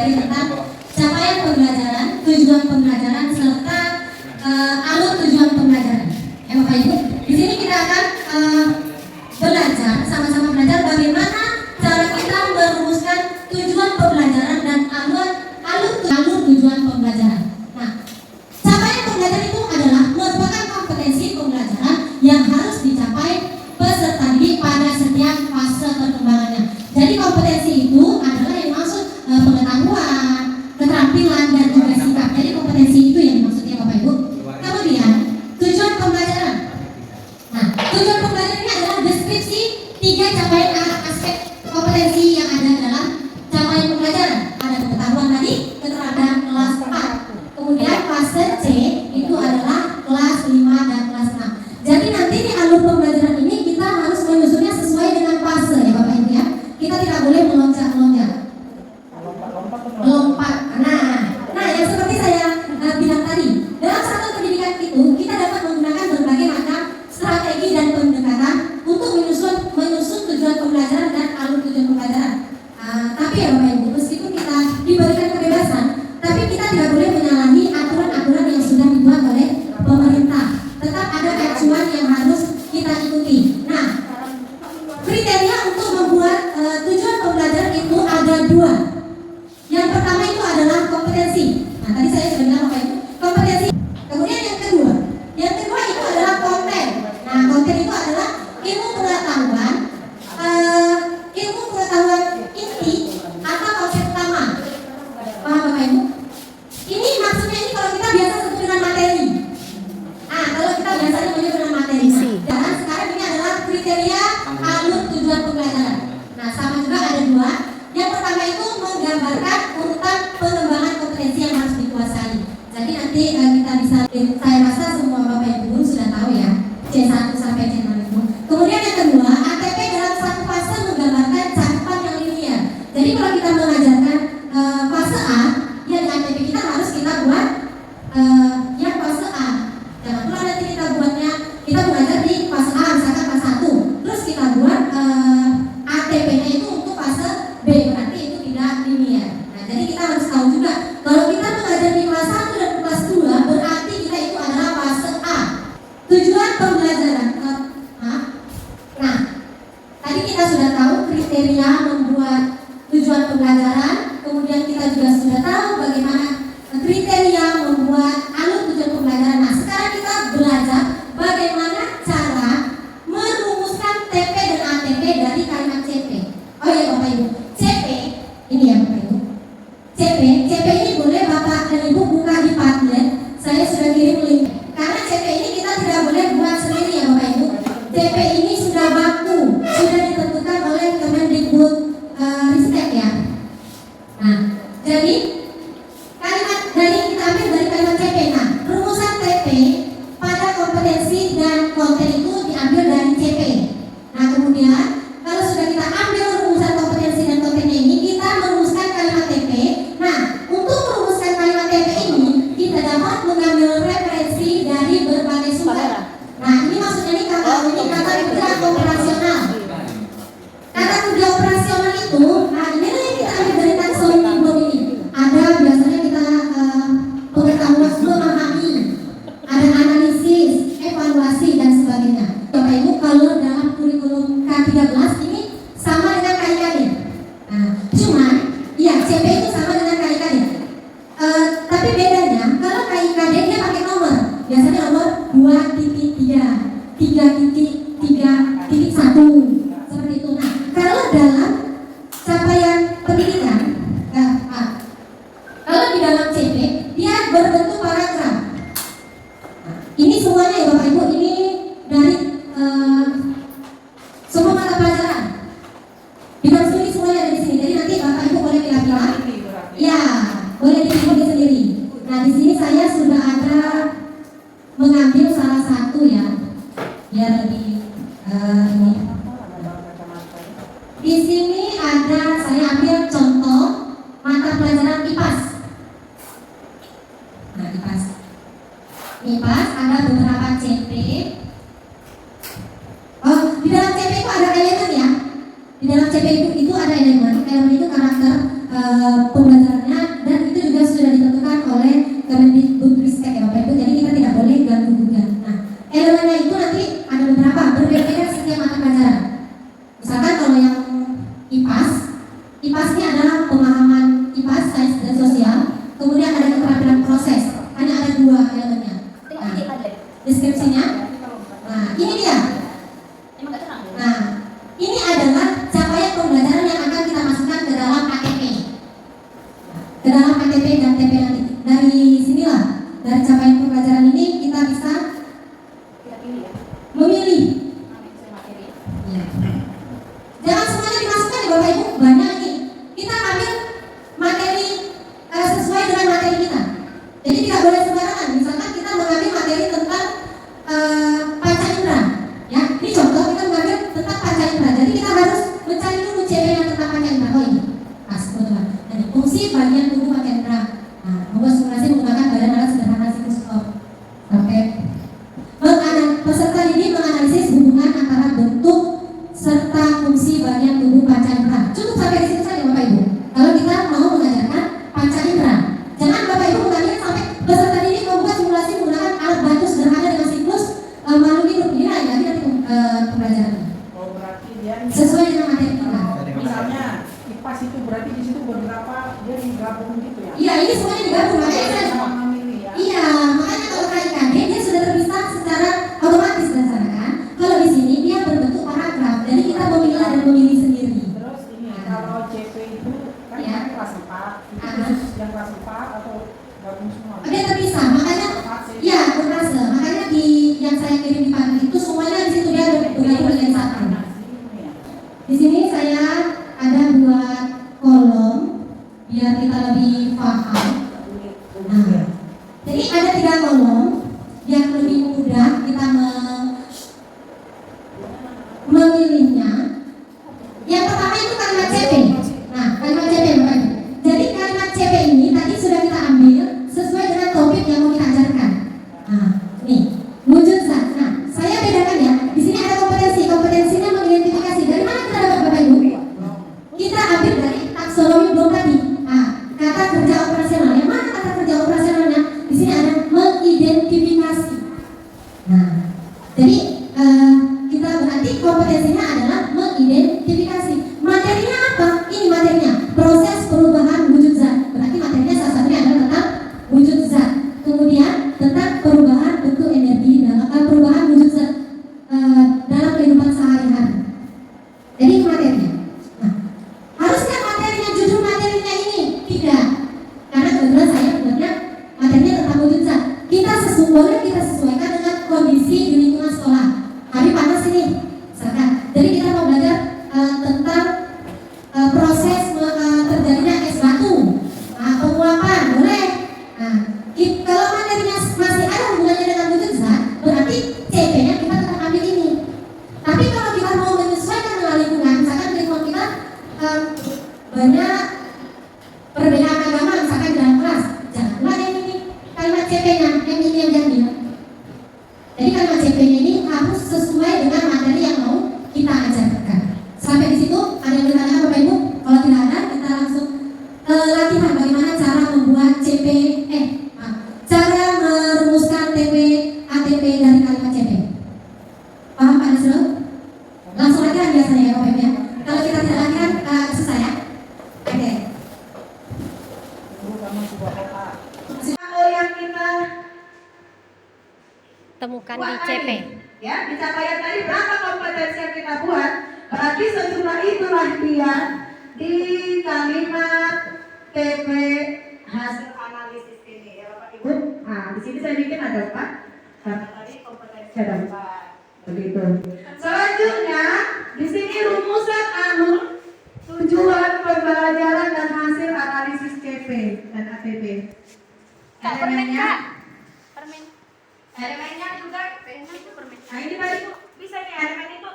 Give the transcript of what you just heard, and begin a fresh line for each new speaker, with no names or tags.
mempelajari tentang capaian pembelajaran, tujuan pembelajaran serta alur tujuan pembelajaran. Bapak Ibu, di sini kita akan belajar, sama-sama belajar bagaimana cara kita merumuskan tujuan pembelajaran dan alur tujuan pembelajaran. Nah, capaian pembelajaran itu adalah merupakan kompetensi pembelajaran yang harus dicapai peserta didik pada setiap fase perkembangannya. Jadi kompetensi itu adalah yang maksud pengetahuan, keterampilan dan juga sikap. Jadi kompetensi itu yang dimaksudnya Bapak Ibu. Kemudian tujuan pembelajaran. Nah, tujuan pembelajaran ini adalah deskripsi 3 capaian aspek kompetensi yang ada dalam capaian pembelajaran. Ada pengetahuan tadi, keterampilan kelas 4. Kemudian fase C itu adalah kelas 5 dan kelas 6. Jadi nanti di alur pembelajaran ini kita harus menyusunnya sesuai dengan fase ya Bapak Ibu ya. Kita tidak boleh meloncat-loncat. Lompat. Nah yang seperti saya bilang tadi, dalam satu pendidikan itu kita dapat menggunakan berbagai macam strategi dan pendekatan untuk menyusun tujuan pembelajaran dan alur tujuan pembelajaran. Tapi ya Bapak Ibu, meskipun kita diberikan kebebasan, tapi kita tidak boleh menyalahi aturan-aturan yang sudah dibuat oleh pemerintah. Tetap ada acuan yang harus kita ikuti. Nah, kriteria untuk membuat tujuan pembelajaran itu ada 2. Yang pertama itu adalah kompetensi. Nah, tadi saya sudah bilang Bapak Ibu, kompetensi. Kemudian yang kedua itu adalah konten. Nah, konten itu adalah ilmu pengetahuan inti atau konsep utama. Paham Bapak Ibu? Ini maksudnya ini kalau kita biasa sebut dengan materi. Kalau kita biasanya menyebut dengan materi. Dan sekarang ini adalah kriteria alur tujuan pembelajaran. Nah, sama juga ada 2. Yang pertama itu menggambarkan urutan pengembangan kompetensi yang harus dikuasai. Jadi nanti kita bisa, saya rasa semua Bapak Ibu sudah tahu ya, C1 sampai C6 itu. Kemudian yang kedua, ATP dalam satu fase menggambarkan cakupan yang linear. Jadi kalau kita mengajarkan fase A, ya di ATP kita harus kita buat yang fase A. Jangan pula nanti kita mengajar di fase A, misalkan fase 1. Terus kita buat ATP-nya itu untuk fase B, berarti itu tidak linear. Nah, jadi kita harus tahu juga kalau kita mengajar di kelas 1 dan kelas 2, berarti kita itu adalah fase A. Tujuan pembelajaran. Nah, tadi kita sudah tahu kriteria membuat tujuan pembelajaran, kemudian kita juga sudah tahu bagaimana kriteria membuat alur tujuan pembelajaran. Nah, sekarang kita belajar bagaimana cara merumuskan TP dan ATP dari kalimat CP. Oh ya Bapak Ibu, CP ini ya Bapak Ibu. CP ini boleh Bapak dan Ibu buka di Padlet. Saya sudah kirim link. Karena CP ini kita tidak boleh buat sendiri ya Bapak Ibu. CP ini sudah baku, sudah ditentukan oleh Kemendikbud Ristek ya. Nah, jadi kalimat dari kita ambil dari kalimat CP. Nah, rumusan TP pada kompetensi dan konten itu diambil dari CP. Nah, kemudian kalau sudah kita ambil rumusan kompetensi dan kontennya ini, kita merumuskan kalimat TP. Nah, untuk merumuskan kalimat TP ini, kita dapat mengambil referensi dari berbagai sumber. Nah, ini maksudnya ini kata kerja operasional. Kata kerja operasional itu, nah ini yang kita ambil dari taksonomi ini. Ada biasanya kita pengetahuan memahami, ada analisis, evaluasi dan sebagainya. Bapak Ibu, kalau dalam kurikulum K13 ini sama dengan KIKD. Nah, cuman ya CP itu sama dengan KIKD. Tapi bedanya kalau KIKD dia pakai nomor. Biasanya nomor 2.3, 3.3.1 seperti itu. Nah, kalau dalam capaian pendidikan, kalau di dalam CP dia berbentuk paragraf. Nah, ini semuanya ya Bapak Ibu, ini dari semua mata pelajaran. Dibahas sendiri semuanya ada di sini. Jadi nanti Bapak Ibu boleh pilih-pilih. Ya, boleh dipilih sendiri. Nah, di sini saya sudah ada mengambil salah satu ya, biar lebih ini. Di sini ada saya ambil contoh mata pelajaran IPAS. Nah, IPAS ada beberapa CP. Oh, di dalam CP itu ada elemen ya. Di dalam CP itu ada elemen. Elemen itu karakter pembelajarannya ke dalam ATP dan TP nanti. Dari sinilah, dari capaian pembelajaran ini kita bisa memilih. Ya. Jangan semuanya dimasukkan ya Bapak Ibu, banyak ini. Kita ambil materi sesuai dengan materi kita. Jadi tidak boleh sembarangan. Misalkan kita mengambil materi tentang panca indera, ya. Ini contoh kita mengambil tentang panca indera. Jadi kita harus mencari dulu CP yang tentang panca indera. Oh ini, pas teman-teman. Jadi fungsi bagian tubuh panca indera. Nah, membuat simulasi menggunakan badan alat sederhana siklus stop. Oke. Peserta didik menganalisis hubungan antara bentuk serta fungsi bagian tubuh panca indera. Cukup sampai di situ saja Bapak Ibu. Kalau kita mau mengajarkan panca indera, jangan Bapak Ibu mengajarkan sampai peserta didik membuat simulasi menggunakan alat bantu sederhana dengan siklus makhluk hidup. Ini lain lagi nanti pembelajaran.
Oh, berarti dia
Sesuai dengan materi kita.
Misalnya IPAS itu berarti di situ beberapa dia digabung gitu ya?
Iya, ini semuanya digabung. Makanya saya
memilih ya.
iya, makanya kalau KIKD dia sudah terpisah secara otomatis dan sana kan. Kalau di sini dia berbentuk paragraf, jadi kita memilih dan memilih sendiri.
Terus ini kalau CP itu kan
Ya.
kelas 4, itu yang kelas 4 atau gabung semua?
Dia terpisah, makanya ya berasa. Makanya di yang saya kirim di panel itu semuanya di situ dia bergabung dengan satu. Di sini saya ada buat kolom biar kita lebih paham. Nah, jadi ada 3 kolom yang lebih mudah kita memilihnya. Yang pertama itu kalimat CP. Nah, kalimat CP Bapak Ibu. Jadi kalimat CP ini tadi sudah kita ambil sesuai dengan topik yang mau kita ajarkan. Nah, nih wujud zat. Nah, saya bedakan ya. Di sini ada kompetensi. Kompetensinya mengidentifikasi. Dari mana kita dapat Bapak Ibu? Kita ambil dari taksonomi belum tadi. Nah, kata kerja operasional. Yang mana kata kerja operasionalnya? Di sini ada mengidentifikasi. Nah, jadi kita berarti kompetensinya adalah mengidentifikasi. Materinya apa? Ini materinya proses perubahan wujud zat. Berarti materinya salah satunya adalah tentang wujud zat. Kemudian tentang perubahan bentuk energi dalam perubahan wujud zat dalam kehidupan sehari-hari. Jadi itu materinya. Nah, haruskah materinya judul materinya ini? Tidak. Karena kebetulan saya sebenarnya materinya tentang wujud zat. Boleh kita sesuaikan dengan kondisi di lingkungan sekolah. Hari panas ini, misalkan. Jadi kita mau belajar tentang proses terjadinya es batu, penguapan, boleh. Nah, kalau materinya masih ada hubungannya dengan wujud zat, berarti CP-nya kita tetap ambil ini. Tapi kalau kita mau menyesuaikan dengan lingkungan, misalkan lingkungan kita banyak perbedaan agama, misalkan di dalam kelas, janganlah yang ini kalimat CP-nya, yang ini yang diambil. Jadi kalimat CP-nya ini harus sesuai dengan materi yang mau kita ajarkan. Sampai di situ ada yang bertanya Bapak Ibu? Kalau tidak ada, kita langsung latihan bagaimana cara membuat CP, cara merumuskan TP, ATP dari kalimat CP. Paham Pak Nasrul? Langsung latihan biasanya ya Bapak Ibu ya. Kalau kita tidak latihan, susah ya. Oke.
Yang kita
temukan
buat
di CP.
Ya, di capaian tadi berapa kompetensi yang kita buat? Berarti sejumlah itulah dia di kalimat TP hasil analisis ini ya Bapak Ibu. Nah, di sini saya bikin ada 4 karena tadi kompetensi ada 4. Begitu. Selanjutnya di sini rumusan tujuan pembelajaran dan hasil analisis CP dan ATP. Elemennya,
Permen.
elemennya juga,
Permen.
nah ini tadi bisa nih elemen itu